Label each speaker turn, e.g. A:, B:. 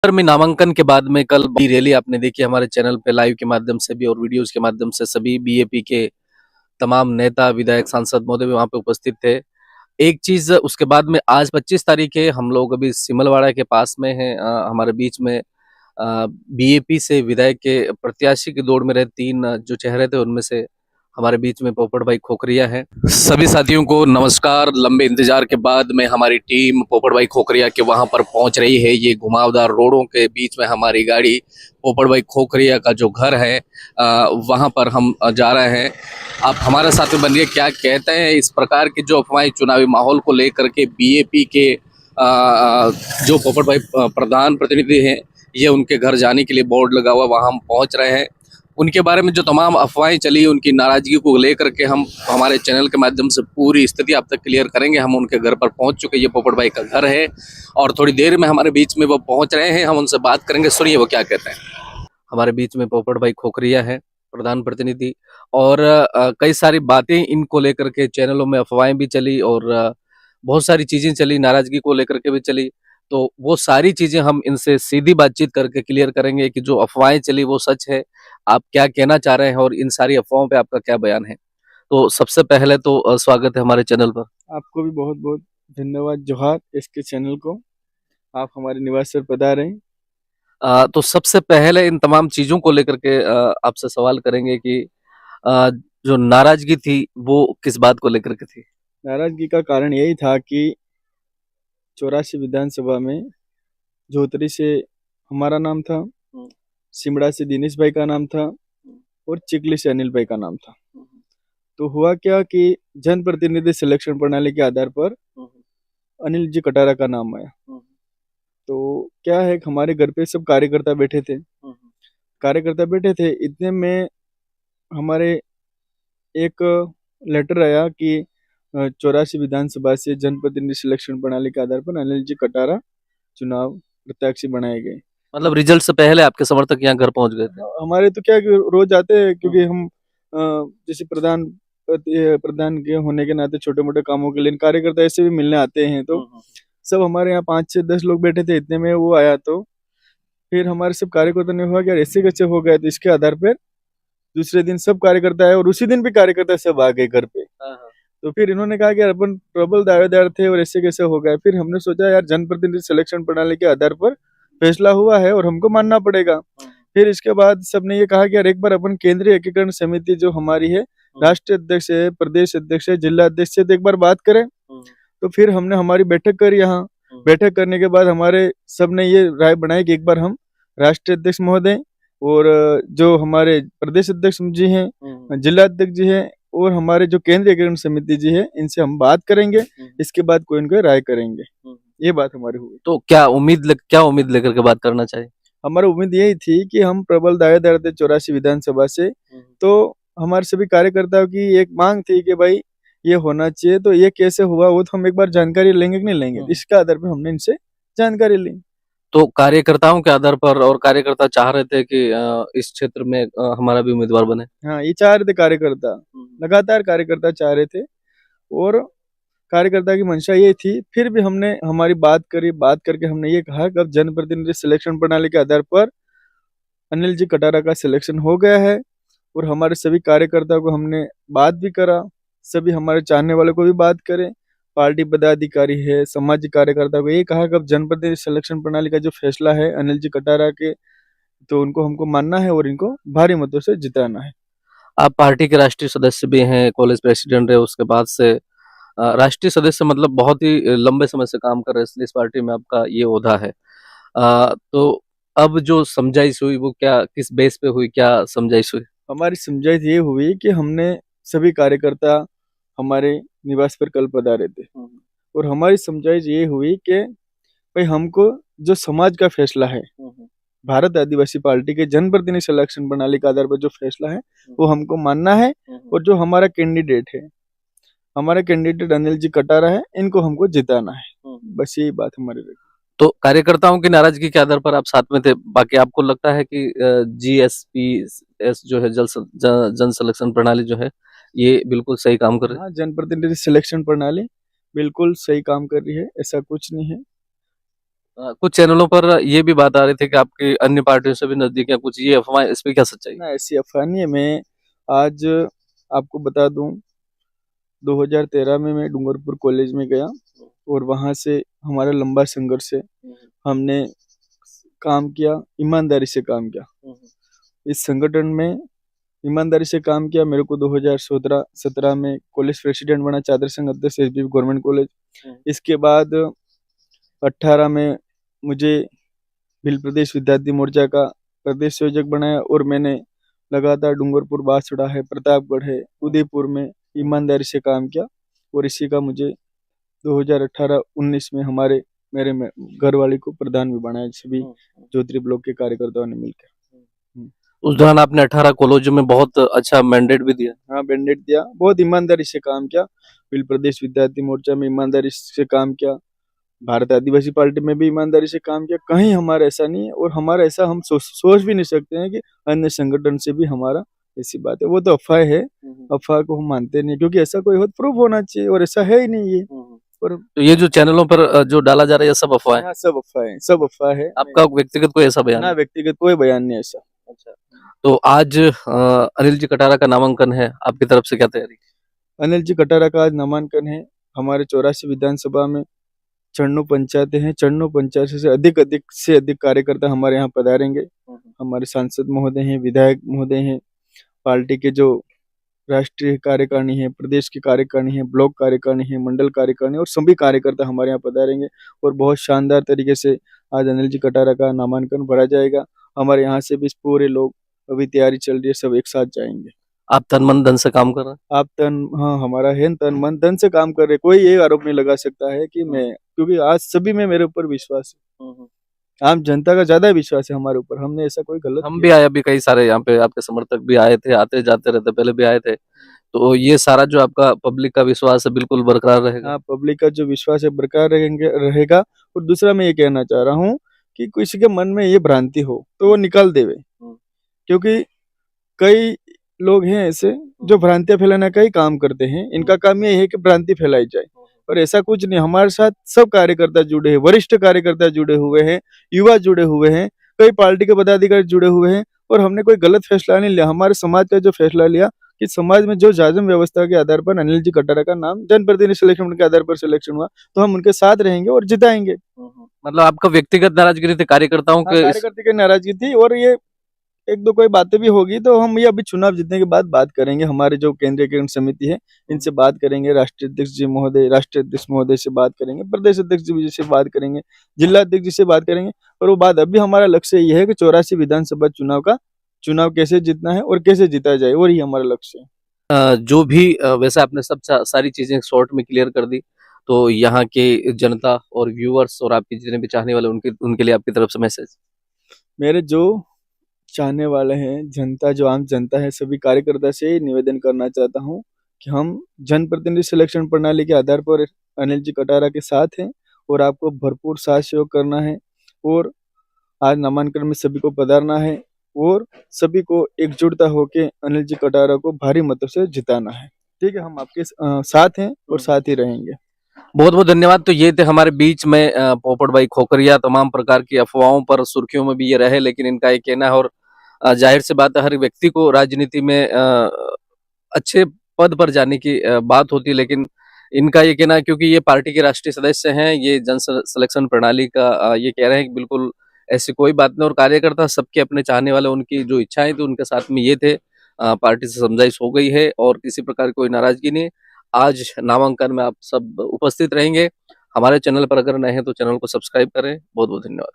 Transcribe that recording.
A: में नामांकन के बाद में कल बड़ी रैली आपने देखी हमारे चैनल पे लाइव के माध्यम से भी और वीडियोस के माध्यम से। सभी बीएपी के तमाम नेता, विधायक, सांसद महोदय भी वहां पे उपस्थित थे। एक चीज उसके बाद में आज 25 तारीख है, हम लोग अभी सिमलवाड़ा के पास में हैं। हमारे बीच में बीएपी से विधायक के प्रत्याशी की दौड़ में रहे तीन जो चेहरे थे, उनमें से हमारे बीच में पोपट भाई खोखरिया है। सभी साथियों को नमस्कार। लंबे इंतजार के बाद में हमारी टीम पोपट भाई खोखरिया के वहां पर पहुंच रही है। ये घुमावदार रोडों के बीच में हमारी गाड़ी पोपट भाई खोखरिया का जो घर है वहां पर हम जा रहे हैं। आप हमारे साथ में बनिए, क्या कहते हैं इस प्रकार के जो अफवाहें चुनावी माहौल को लेकर के बीएपी के जो पोपट भाई प्रधान प्रतिनिधि हैं, ये उनके घर जाने के लिए बोर्ड लगा हुआ, वहां हम पहुंच रहे हैं। उनके बारे में जो तमाम अफवाहें चली, उनकी नाराजगी को लेकर के हम हमारे चैनल के माध्यम से पूरी स्थिति आप तक क्लियर करेंगे। हम उनके घर पर पहुंच चुके, ये पोपट भाई का घर है और थोड़ी देर में हमारे बीच में वो पहुंच रहे हैं, हम उनसे बात करेंगे। सुनिए वो क्या कहते हैं। हमारे बीच में पोपट भाई खोखरिया है, प्रधान प्रतिनिधि, और कई सारी बातें इनको लेकर के चैनलों में अफवाहें भी चली और बहुत सारी चीजें चली, नाराजगी को लेकर के भी चली। तो वो सारी चीजें हम इनसे सीधी बातचीत करके क्लियर करेंगे कि जो अफवाहें चली वो सच है, आप क्या कहना चाह रहे हैं और इन सारी अफवाहों पे आपका क्या बयान है। तो सबसे पहले तो स्वागत है हमारे चैनल पर।
B: आपको भी बहुत बहुत धन्यवाद। जोहार इसके चैनल को, आप हमारे निवास पर पधारे।
A: तो सबसे पहले इन तमाम चीजों को लेकर के आपसे सवाल करेंगे कि अ, जो नाराजगी थी वो किस बात को लेकर के थी।
B: नाराजगी का कारण यही था कि 84 विधानसभा में जोतरी से हमारा नाम था, सिमड़ा से दिनेश भाई का नाम था और चिकली से अनिल भाई का नाम था। तो हुआ क्या कि जनप्रतिनिधि सिलेक्शन प्रणाली के आधार पर अनिल जी कटारा का नाम आया। तो क्या है, हमारे घर पे सब कार्यकर्ता बैठे थे, इतने में हमारे एक लेटर आया कि 84 विधानसभा से जनप्रतिनिधि सिलेक्शन प्रणाली के आधार पर अनिल जी कटारा चुनाव प्रत्याशी बनाए गए।
A: मतलब रिजल्ट से पहले आपके समर्थक यहाँ घर पहुंच गए थे।
B: हमारे तो क्या है कि रोज आते हैं, क्योंकि हम जैसे प्रधान के होने के नाते छोटे मोटे कामों के लिए कार्यकर्ता ऐसे भी मिलने आते हैं। तो सब हमारे यहाँ 5 से 10 लोग बैठे थे, इतने में वो आया। तो फिर हमारे सब कार्यकर्ता ने हुआ कि यार ऐसे कैसे हो गए। तो इसके आधार पर दूसरे दिन सब कार्यकर्ता आए और उसी दिन भी कार्यकर्ता सब आ गए घर पे। तो फिर इन्होंने कहा कि यार अपन प्रबल दावेदार थे और ऐसे कैसे हो गए। फिर हमने सोचा यार जनप्रतिनिधि सिलेक्शन प्रणाली के आधार पर फैसला हुआ है और हमको मानना पड़ेगा। फिर इसके बाद सबने ये कहा कि यार एक बार अपन केंद्रीय एकीकरण समिति जो हमारी है, राष्ट्रीय अध्यक्ष है, प्रदेश अध्यक्ष है, जिला अध्यक्ष है, तो एक बार बात करें। तो फिर हमने हमारी बैठक करी यहाँ। बैठक करने के बाद हमारे सबने ये राय बनाई कि एक बार हम राष्ट्रीय अध्यक्ष महोदय और जो हमारे प्रदेश अध्यक्ष जी हैं, जिला अध्यक्ष जी हैं और हमारे जो केंद्रीय एकीकरण समिति जी है, इनसे हम बात करेंगे। इसके बाद कोई इनको राय करेंगे। ये बात हमारी हुई।
A: तो क्या उम्मीद लेकर के बात करना चाहिए।
B: हमारी उम्मीद यही थी कि हम प्रबल दावेदार थे 84 विधानसभा से। तो हमारे सभी कार्यकर्ताओं की एक मांग थी कि भाई ये होना चाहिए। तो ये कैसे हुआ वो तो हम एक बार जानकारी लेंगे कि नहीं लेंगे। इसके आधार पर हमने इनसे जानकारी ली।
A: तो कार्यकर्ताओं के आधार पर, और कार्यकर्ता चाह रहे थे कि इस क्षेत्र में हमारा भी उम्मीदवार बने।
B: हाँ, ये चाह रहे थे कार्यकर्ता, लगातार कार्यकर्ता चाह रहे थे और कार्यकर्ता की मंशा ये थी। फिर भी हमने हमारी बात करी, बात करके हमने ये कहा कि अब जनप्रतिनिधि सिलेक्शन प्रणाली के आधार पर अनिल जी कटारा का सिलेक्शन हो गया है। और हमारे सभी कार्यकर्ताओं को हमने बात भी करा, सभी हमारे चाहने वालों को भी बात करें, पार्टी पदाधिकारी है, सामाजिक कार्यकर्ता को ये कहा कि अब जनप्रतिनिधि सिलेक्शन प्रणाली का जो फैसला है अनिल जी कटारा के, तो उनको हमको मानना है और इनको भारी मतों से जिताना है।
A: आप पार्टी के राष्ट्रीय सदस्य भी हैं, कॉलेज प्रेसिडेंट रहे, उसके बाद से राष्ट्रीय सदस्य, मतलब बहुत ही लंबे समय से काम कर रहे हैं, इसलिए इस पार्टी में आपका ये ओहदा है। तो अब जो समझाइश हुई वो क्या, किस बेस पे हुई, क्या समझाइश हुई।
B: हमारी समझाइश ये हुई कि हमने सभी कार्यकर्ता हमारे निवास पर कल पधारे थे और हमारी समझाइश ये हुई कि भाई हमको जो समाज का फैसला है, भारत आदिवासी पार्टी के जनप्रतिनिधि सिलेक्शन प्रणाली के आधार पर जो फैसला है वो हमको मानना है। और जो हमारा कैंडिडेट अनिल जी कटारा है, इनको हमको जिताना है। बस यही बात हमारी रही।
A: तो कार्यकर्ताओं की नाराजगी के आधार पर आप साथ में थे, बाकी आपको लगता है कि जीएसपीएस जो है जन सिलेक्शन प्रणाली जो है ये बिल्कुल सही काम कर रही है।
B: हाँ, जनप्रतिनिधि सिलेक्शन प्रणाली बिल्कुल सही काम कर रही है, ऐसा कुछ नहीं है।
A: कुछ चैनलों पर ये भी बात आ रही थी कि आपकी अन्य पार्टियों से भी नजदीक है कुछ, ये अफवाह, इस पे क्या सच्चाई है?
B: ना ऐसी अफवाह नहीं है। मैं आज आपको बता दूं, 2013 में मैं डूंगरपुर कॉलेज में गया और वहां से हमारा लंबा संघर्ष है। हमने काम किया, ईमानदारी से काम किया इस संगठन में, ईमानदारी से काम किया। मेरे को 2017 में कॉलेज प्रेसिडेंट बना, चादर संघ अध्यक्ष एसबीपी गवर्नमेंट कॉलेज। इसके बाद 18 में मुझे भिल प्रदेश विद्यार्थी मोर्चा का प्रदेश संयोजक बनाया और मैंने लगातार डूंगरपुर, बांसवाड़ा है, प्रतापगढ़ है, उदयपुर में ईमानदारी से काम किया। और इसी का मुझे 2018-19 में मेरे घर वाले को प्रधान भी बनाया, सभी ज्योति ब्लॉक के कार्यकर्ताओं ने मिलकर।
A: उस दौरान आपने 18 कॉलेजों में बहुत अच्छा मैंडेट भी दिया।
B: हाँ, मैंडेट दिया, बहुत ईमानदारी से काम किया। भिल प्रदेश विद्यार्थी मोर्चा में ईमानदारी से काम किया, भारत आदिवासी पार्टी में भी ईमानदारी से काम किया। कहीं हमारा ऐसा नहीं है, और हमारा ऐसा हम सोच भी नहीं सकते हैं कि अन्य संगठन से भी हमारा ऐसी बात है। वो तो अफवाह है, अफवाह को हम मानते नहीं, क्योंकि ऐसा कोई हो प्रूफ होना चाहिए, और ऐसा है ही नहीं ये। और
A: तो ये जो चैनलों पर जो डाला जा रहा है ये सब अफवाह है?
B: हाँ, सब अफवाह है, सब अफवाह है।
A: आपका व्यक्तिगत कोई ऐसा बयान
B: ना,
A: नहीं?
B: व्यक्तिगत कोई बयान नहीं ऐसा।
A: अच्छा, तो आज अनिल जी कटारा का नामांकन है, आपकी तरफ से क्या तैयारी?
B: अनिल जी कटारा का आज नामांकन है। हमारे 84 विधानसभा में 94 पंचायतें हैं, 94 पंचायत से अधिक कार्यकर्ता हमारे यहाँ पधारेंगे। हमारे सांसद महोदय हैं, विधायक महोदय हैं, पार्टी के जो राष्ट्रीय कार्यकारिणी है, प्रदेश की कार्यकारिणी है, ब्लॉक कार्यकारिणी है, मंडल कार्यकारिणी, और सभी कार्यकर्ता हमारे यहाँ पधारेंगे। और बहुत शानदार तरीके से आज अनिल जी कटारा का नामांकन भरा जाएगा। हमारे यहाँ से भी पूरे लोग, अभी तैयारी चल रही है, सब एक साथ जाएंगे।
A: आप तन मन धन से काम कर रहे हैं?
B: हाँ, हमारा है तन मन धन से काम कर रहे। कोई ये आरोप नहीं लगा सकता है कि मैं, क्योंकि आज सभी में मेरे ऊपर विश्वास है, आम जनता का ज्यादा विश्वास है हमारे ऊपर। हमने ऐसा कोई गलत
A: हम भी आए, अभी कई सारे यहाँ पे आपके समर्थक भी आए थे, आते जाते रहते, पहले भी आए थे। तो ये सारा जो आपका पब्लिक का विश्वास है बिल्कुल बरकरार रहेगा?
B: हाँ, पब्लिक का जो विश्वास है बरकरार रहेगा। और दूसरा मैं ये कहना चाह रहा हूँ कि किसी के मन में ये भ्रांति हो तो वो निकाल देवे, क्योंकि कई लोग हैं ऐसे जो भ्रांतियां फैलाने का ही काम करते हैं। इनका काम ये है कि भ्रांति फैलाई जाए, और ऐसा कुछ नहीं। हमारे साथ सब कार्यकर्ता जुड़े हैं, वरिष्ठ कार्यकर्ता जुड़े हुए हैं, युवा जुड़े हुए हैं, कई पार्टी के पदाधिकारी जुड़े हुए हैं। और हमने कोई गलत फैसला नहीं लिया। हमारे समाज का जो फैसला लिया कि समाज में जो जाजम व्यवस्था के आधार पर अनिल जी कटारा का नाम जनप्रतिनिधि सिलेक्शन के आधार पर सिलेक्शन हुआ, तो हम उनके साथ रहेंगे और जिताएंगे।
A: मतलब आपका व्यक्तिगत नाराजगी नहीं थी, कार्यकर्ताओं के
B: कार्यकर्ता की नाराजगी थी, और ये एक दो कोई बातें भी होगी तो हम ये अभी चुनाव जीतने के बाद बात करेंगे। हमारे जो केंद्रीय किरण समिति है इनसे बात करेंगे, राष्ट्रीय अध्यक्ष जी महोदय, राष्ट्रीय अध्यक्ष महोदय से बात करेंगे, प्रदेश अध्यक्ष जी से बात करेंगे, जिला अध्यक्ष जी से बात करेंगे। और वो बात, अभी हमारा लक्ष्य ये है कि 84 विधानसभा चुनाव कैसे जीतना है और कैसे जीता जाए, और ये हमारा लक्ष्य है।
A: जो भी वैसे आपने सब सारी चीजें शॉर्ट में क्लियर कर दी, तो यहाँ के जनता और व्यूअर्स और आपके जितने भी चाहने वाले उनके लिए आपकी तरफ से मैसेज?
B: मेरे जो चाहने वाले हैं, जनता, जो आम जनता है, सभी कार्यकर्ता से निवेदन करना चाहता हूँ कि हम जनप्रतिनिधि सिलेक्शन प्रणाली के आधार पर अनिल जी कटारा के साथ हैं, और आपको भरपूर साथ सहयोग करना है। और आज नामांकन में सभी को पधारना है, और सभी को एकजुटता होकर अनिल जी कटारा को भारी मतों से जिताना है। ठीक है, हम आपके साथ हैं और साथ ही रहेंगे।
A: बहुत बहुत धन्यवाद। तो ये थे हमारे बीच में पोपट भाई खोखरिया। तमाम प्रकार की अफवाहों पर सुर्खियों में भी ये रहे, लेकिन इनका ये कहना है, और जाहिर सी बात है हर व्यक्ति को राजनीति में अच्छे पद पर जाने की बात होती है, लेकिन इनका ये कहना है क्योंकि ये पार्टी के राष्ट्रीय सदस्य हैं, ये जन सिलेक्शन प्रणाली का ये कह रहे हैं कि बिल्कुल ऐसी कोई बात नहीं, और कार्यकर्ता सबके अपने चाहने वाले, उनकी जो इच्छाएं थी उनके साथ में ये थे। पार्टी से समझाइश हो गई है और किसी प्रकार की कोई नाराजगी नहीं। आज नामांकन में आप सब उपस्थित रहेंगे। हमारे चैनल पर अगर नए हैं तो चैनल को सब्सक्राइब करें। बहुत बहुत धन्यवाद।